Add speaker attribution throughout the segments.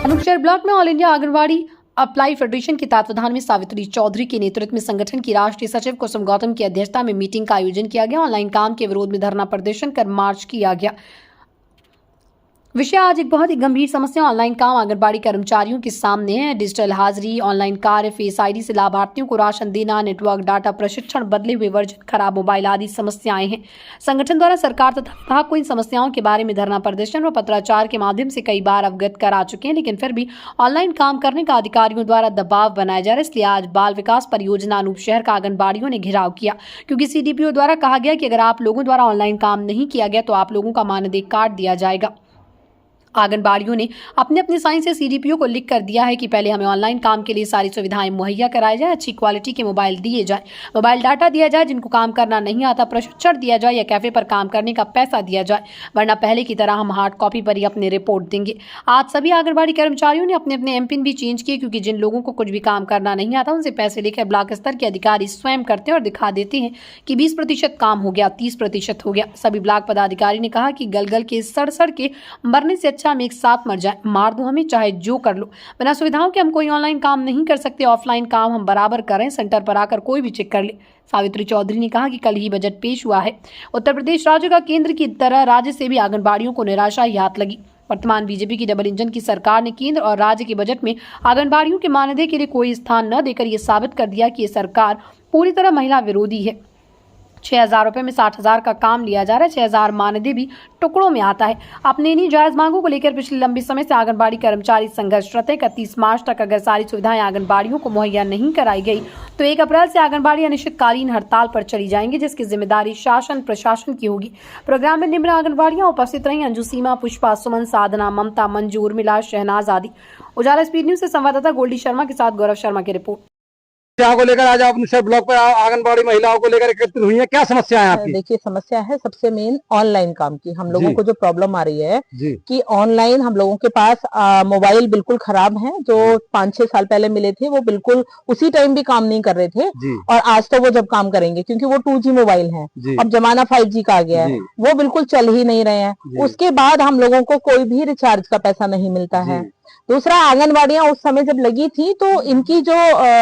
Speaker 1: Anupshahr block में all India anganwadi apply federation के तत्वाधान में सावित्री चौधरी के नेतृत्व में संगठन की राष्ट्रीय सचिव कुसुम गौतम की अध्यक्षता में मीटिंग का आयोजन किया गया। ऑनलाइन काम के विरोध में धरना प्रदर्शन कर मार्च किया गया। विषय आज एक बहुत ही गंभीर समस्या ऑनलाइन काम आंगनबाड़ी कर्मचारियों के सामने है। डिजिटल हाजिरी, ऑनलाइन कार्य, फेस आईडी से लाभार्थियों को राशन देना, नेटवर्क डाटा प्रशिक्षण, बदले हुए वर्जन, खराब मोबाइल आदि समस्याएं हैं। संगठन द्वारा सरकार तथा विभाग को इन समस्याओं के बारे में धरना प्रदर्शन व पत्राचार के माध्यम से कई बार अवगत करा चुके हैं, लेकिन फिर भी ऑनलाइन काम करने का अधिकारियों द्वारा दबाव बनाया जा रहा है। इसलिए आज बाल विकास परियोजना अनूपशहर का आंगनबाड़ियों ने घेराव किया, क्योंकि CDPO द्वारा कहा गया कि अगर आप लोगों द्वारा ऑनलाइन काम नहीं किया गया तो आप लोगों का मानदेय काट दिया जाएगा। आंगनबाड़ियों ने अपने अपने साइन से CDPO को लिख कर दिया है कि पहले हमें ऑनलाइन काम के लिए सारी सुविधाएं मुहैया कराई जाए, अच्छी क्वालिटी के मोबाइल दिए जाए, मोबाइल डाटा दिया जाए, जिनको काम करना नहीं आता प्रशिक्षण दिया जाए या कैफे पर काम करने का पैसा दिया जाए, वरना पहले की तरह हम हार्ड कॉपी पर ही अपने रिपोर्ट देंगे। आज सभी आंगनबाड़ी कर्मचारियों ने अपने अपने MPIN भी चेंज किए, क्योंकि जिन लोगों को कुछ भी काम करना नहीं आता उनसे पैसे लेकर ब्लॉक स्तर के अधिकारी स्वयं करते हैं और दिखा देते हैं कि 20% काम हो गया, 30% हो गया। सभी ब्लॉक पदाधिकारी ने कहा कि गलगल के सड़ के मरने से अच्छा हम एक साथ मर जाए, मार दो हमें, चाहे जो कर लो। बिना सुविधाओं के हम कोई ऑनलाइन काम नहीं कर सकते, ऑफलाइन काम हम बराबर करें, सेंटर पर आकर कोई भी चेक कर ले। सावित्री चौधरी ने कहा कि कल ही बजट पेश हुआ है। उत्तर प्रदेश राज्य का केंद्र की तरह राज्य से भी आंगनबाड़ियों को निराशा ही हाथ लगी। वर्तमान BJP की डबल इंजन की सरकार ने केंद्र और राज्य के बजट में आंगनबाड़ियों के मानदेय के लिए कोई स्थान न देकर यह साबित कर दिया कि ये सरकार पूरी तरह महिला विरोधी है। 6,000 रुपये में 60,000 का काम लिया जा रहा है। 6,000 मानदेय भी टुकड़ों में आता है। अपने इन्हीं जायज मांगों को लेकर पिछले लंबे समय से आंगनबाड़ी कर्मचारी संघर्षरत है। 31 मार्च तक अगर सारी सुविधाएं आंगनबाड़ियों को मुहैया नहीं कराई गई तो 1 अप्रैल से आंगनबाड़ी अनिश्चितकालीन हड़ताल पर चली जाएंगी, जिसकी जिम्मेदारी शासन प्रशासन की होगी। प्रोग्राम में निम्न आंगनबाड़ियां उपस्थित रही: अंजू, सीमा, पुष्पा, सुमन, साधना, ममता, मंजू, उर्मिला, शहनाज आदि। उजाला स्पीड न्यूज से संवाददाता गोल्डी शर्मा के साथ गौरव शर्मा की रिपोर्ट।
Speaker 2: को लेकर आज आप अनूपशहर ब्लॉक पर आंगनबाड़ी महिलाओं को लेकर एकत्रित हुई है, क्या समस्या है आपकी?
Speaker 3: देखिए, समस्या है सबसे मेन ऑनलाइन काम की। हम लोगों को जो प्रॉब्लम आ रही है कि ऑनलाइन हम लोगों के पास मोबाइल बिल्कुल खराब हैं, जो 5-6 साल पहले मिले थे वो बिल्कुल उसी टाइम भी काम नहीं कर रहे थे, और आज तो वो जब काम करेंगे क्योंकि वो 2G मोबाइल है। अब जमाना 5G का आ गया है, वो बिल्कुल चल ही नहीं रहे हैं। उसके बाद हम लोगों को कोई भी रिचार्ज का पैसा नहीं मिलता है। दूसरा, आंगनबाड़ियां उस समय जब लगी थी तो इनकी जो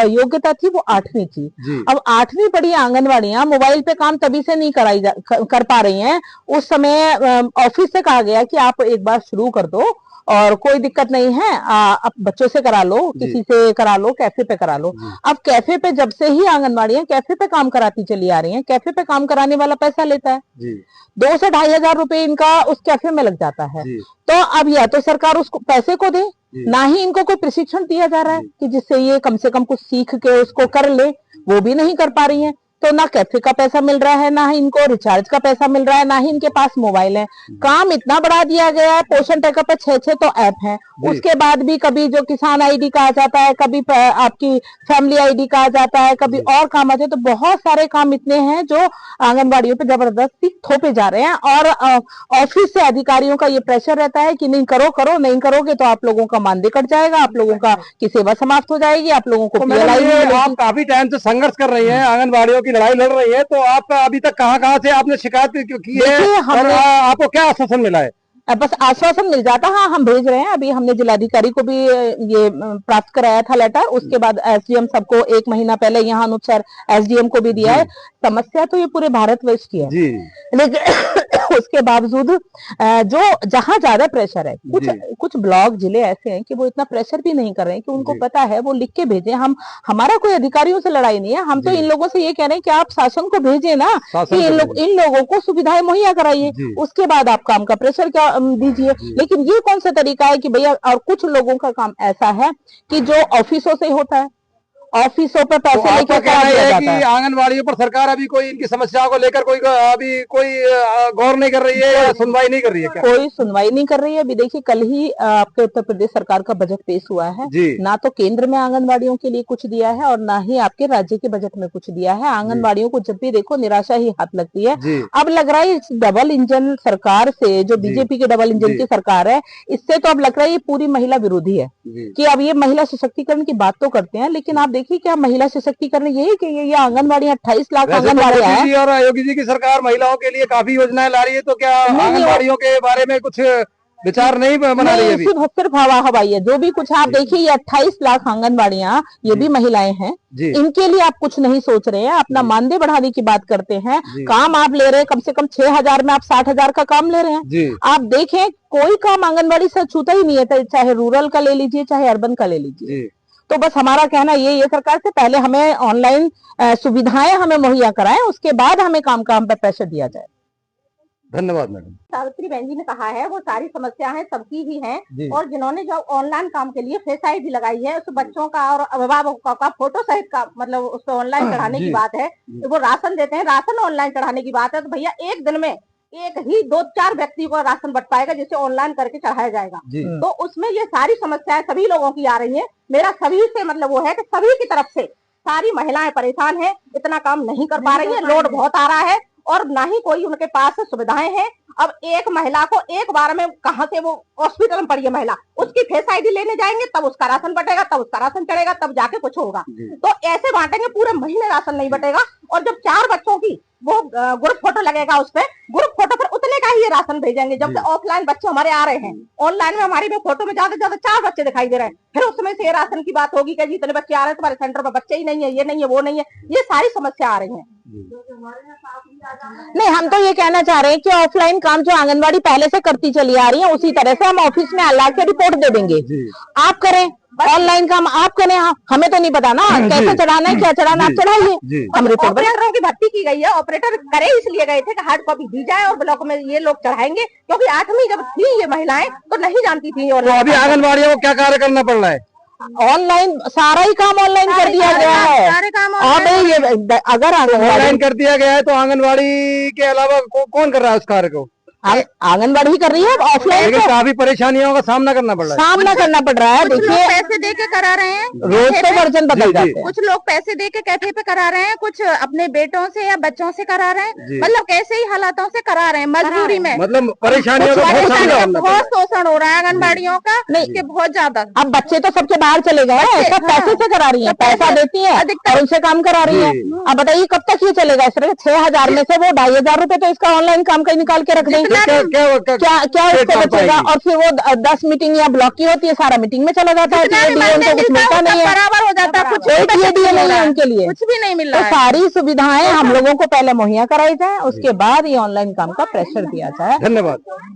Speaker 3: योग्यता थी वो 8वीं थी। अब 8वीं पढ़ी आंगनबाड़ियां मोबाइल पे काम तभी से नहीं कर पा रही हैं। उस समय ऑफिस से कहा गया कि आप एक बार शुरू कर दो और कोई दिक्कत नहीं है, आप बच्चों से करा लो, किसी से करा लो, कैफे पे करा लो। अब कैफे पे जब से ही आंगनबाड़ियां कैफे पे काम कराती चली आ रही हैं, कैफे पे काम कराने वाला पैसा लेता है 2 से 2,500 रुपए इनका उस कैफे में लग जाता है। तो अब या तो सरकार उसको पैसे को दे, ना ही इनको कोई प्रशिक्षण दिया जा रहा है कि जिससे ये कम से कम कुछ सीख के उसको कर ले, वो भी नहीं कर पा रही है। तो ना कैफे का पैसा मिल रहा है, ना ही इनको रिचार्ज का पैसा मिल रहा है, ना ही इनके पास मोबाइल है। काम इतना बढ़ा दिया गया है, पोषण टैकर पे 6 तो ऐप हैं, उसके बाद भी कभी जो किसान ID का आ जाता है, कभी आपकी फैमिली ID का आ जाता है, कभी और काम आ जाए। तो बहुत सारे काम इतने हैं जो आंगनबाड़ियों पे जबरदस्ती थोपे जा रहे हैं, और ऑफिस से अधिकारियों का ये प्रेशर रहता है कि नहीं करो करो, नहीं करोगे तो आप लोगों का मानदेय कट जाएगा, आप लोगों का की सेवा समाप्त हो जाएगी, आप लोगों को
Speaker 2: आप काफी टाइम से संघर्ष कर रही है, आंगनबाड़ियों की लड़ाई लड़ रही है, तो आप अभी तक कहाँ से आपने शिकायत की है और आपको क्या आश्वासन मिला है?
Speaker 3: बस आश्वासन मिल जाता। हाँ, हम भेज रहे हैं। अभी हमने जिलाधिकारी को भी ये प्राप्त कराया था लेटर, उसके बाद SDM सबको 1 महीना पहले यहाँ अनूपशहर SDM को भी दिया है। समस्या तो ये पूरे भारतवर्ष की है, लेकिन उसके बावजूद जो जहाँ ज्यादा प्रेशर है, कुछ ब्लॉक जिले ऐसे हैं कि वो इतना प्रेशर भी नहीं कर रहे हैं, कि उनको पता है वो लिख के भेजे। हमारा कोई अधिकारियों से लड़ाई नहीं है, हम तो इन लोगों से ये कह रहे हैं कि आप शासन को भेजे ना, कि इन लोगों को सुविधाएं मुहैया कराइए, उसके बाद आप काम का प्रेशर क्या दीजिए। लेकिन ये कौन सा तरीका है कि भैया, और कुछ लोगों का काम ऐसा है कि जो ऑफिसों से होता है, ऑफिसों पर पैसे लेकर करा दिया जाता है।
Speaker 2: आंगनबाड़ियों पर सरकार अभी कोई इनकी समस्याओं को लेकर कोई गौर नहीं कर रही है या सुनवाई नहीं कर रही है क्या?
Speaker 3: कोई सुनवाई नहीं कर रही है। अभी देखिए, कल ही आपके उत्तर प्रदेश सरकार का बजट पेश हुआ है, ना तो केंद्र में आंगनबाड़ियों के लिए कुछ दिया है और ना ही आपके राज्य के बजट में कुछ दिया है। आंगनबाड़ियों को जब भी देखो निराशा ही हाथ लगती है। अब लग रहा है इस डबल इंजन सरकार से, जो BJP के डबल इंजन की सरकार है, इससे तो अब लग रहा है ये पूरी महिला विरोधी है, कि अब ये महिला सशक्तिकरण की बात तो करते हैं, लेकिन आप देखिए क्या महिला सशक्तिकरण यही कि ये आंगनबाड़ी 28 लाख आंगनबाड़ी है।
Speaker 2: और योगी जी की सरकार महिलाओं के लिए काफी योजनाएं ला रही है, तो क्या आंगनबाड़ियों के बारे में कुछ विचार नहीं बना रही है अभी।
Speaker 3: सिर्फ हवा हवाई है। जो भी कुछ आप देखिए, ये 28 लाख आंगनबाड़ियां, ये भी महिलाएं हैं, इनके लिए आप कुछ नहीं सोच रहे हैं। अपना मानदेय बढ़ाने की बात करते हैं, काम आप ले रहे हैं कम से कम 6,000 में, आप 60,000 का काम ले रहे हैं। आप देखें कोई काम आंगनबाड़ी से छूता ही नहीं है, चाहे रूरल का ले लीजिए चाहे अर्बन का ले लीजिए। तो बस हमारा कहना ये सरकार से, पहले हमें ऑनलाइन सुविधाएं हमें मुहैया कराएं, उसके बाद हमें काम पे प्रेशर दिया जाए।
Speaker 2: धन्यवाद मैडम।
Speaker 4: सावित्री बहन जी ने कहा है, वो सारी समस्याएं सबकी ही हैं, और जिन्होंने जो ऑनलाइन काम के लिए फेस आईडी लगाई है, उस बच्चों का और अभिभावकों का फोटो सहित का, मतलब उस पर ऑनलाइन चढ़ाने की बात है। तो वो राशन देते हैं, राशन ऑनलाइन चढ़ाने की बात है, तो भैया एक दिन में एक ही 2-4 व्यक्ति को राशन बट पाएगा जिसे ऑनलाइन करके चढ़ाया जाएगा। तो उसमें ये सारी समस्याएं सभी लोगों की आ रही है। मेरा सभी से मतलब वो है कि सभी की तरफ से सारी महिलाएं परेशान है, इतना काम नहीं कर पा रही है, लोड बहुत आ रहा है, और ना ही कोई उनके पास सुविधाएं हैं। अब एक महिला को एक बार में कहां से, वो हॉस्पिटल में पड़ी है महिला, उसकी फेस आईडी लेने जाएंगे तब उसका राशन बटेगा, तब उसका राशन चढ़ेगा, तब जाके कुछ होगा। तो ऐसे बांटेंगे, पूरे महीने राशन नहीं बटेगा। और जब 4 बच्चों की वो ग्रुप फोटो लगेगा, उस पर ग्रुप फोटो पर उतने का ही ये राशन भेजेंगे। जब ऑफलाइन बच्चे हमारे आ रहे हैं, ऑनलाइन में हमारी में फोटो में ज्यादा से ज्यादा 4 बच्चे दिखाई दे रहे हैं। फिर उसमें से ये राशन की बात होगी कि जी इतने बच्चे आ रहे हैं, तुम्हारे सेंटर पर बच्चे ही नहीं है, ये नहीं है, वो नहीं है। ये सारी समस्या आ रही है।
Speaker 3: नहीं, हम तो ये कहना चाह रहे हैं कि ऑफलाइन काम जो आंगनबाड़ी पहले से करती चली आ रही है, उसी तरह से हम ऑफिस में ला के रिपोर्ट दे देंगे। आप करें ऑनलाइन काम, आप करें। हमें तो नहीं पता ना कैसे चढ़ाना है, क्या चढ़ाना, आप चढ़ाइए। हम रिपोर्ट,
Speaker 4: ऑपरेटरों की भर्ती की गई है, ऑपरेटर करे इसलिए गए थे कि हार्ड कॉपी दी जाए और ब्लॉक में ये लोग चढ़ाएंगे, क्योंकि 8वीं जब थी ये महिलाएं तो नहीं जानती थी। और
Speaker 2: अभी आंगनबाड़ियों को क्या कार्य करना पड़ रहा है?
Speaker 3: ऑनलाइन सारा ही काम ऑनलाइन कर दिया गया है। अब ये अगर
Speaker 2: ऑनलाइन कर दिया गया है तो आंगनबाड़ी के अलावा कौन कर रहा है उस कार्य को?
Speaker 3: आंगनबाड़ी ही कर रही है ऑफलाइन।
Speaker 2: लेकिन काफी परेशानियों का सामना करना पड़ रहा
Speaker 3: है। देखिए
Speaker 4: पैसे दे के करा रहे हैं,
Speaker 3: रोज से वर्जन बदल जाते हैं।
Speaker 4: कुछ लोग पैसे दे के कैफे पे करा रहे हैं, कुछ अपने बेटों से या बच्चों से करा रहे हैं, मतलब कैसे ही हालातों से करा रहे हैं, मजबूरी में।
Speaker 2: मतलब परेशानियों का
Speaker 4: बहुत शोषण हो रहा है आंगनबाड़ियों का, नहीं बहुत ज्यादा।
Speaker 3: अब बच्चे तो सबके बाहर चले गए हैं, सब पैसे से करा रही है, पैसा देती है और उनसे काम करा रही है। अब बताइए कब तक ये चलेगा इस तरह? 6,000 में से वो 2,500 रुपए तो इसका ऑनलाइन काम का निकाल के रख देंगे। क्या इसको बचेगा? और फिर वो 10 मीटिंग या ब्लॉक की होती है, सारा मीटिंग में चला जाता है, उनको कुछ मिलता नहीं है,
Speaker 4: बराबर हो जाता है, कुछ
Speaker 3: नहीं है उनके लिए,
Speaker 4: कुछ भी नहीं मिल रहा है।
Speaker 3: तो सारी सुविधाएं हम लोगों को पहले मुहैया कराई जाए, उसके बाद ये ऑनलाइन काम का प्रेशर दिया जाए।
Speaker 2: धन्यवाद।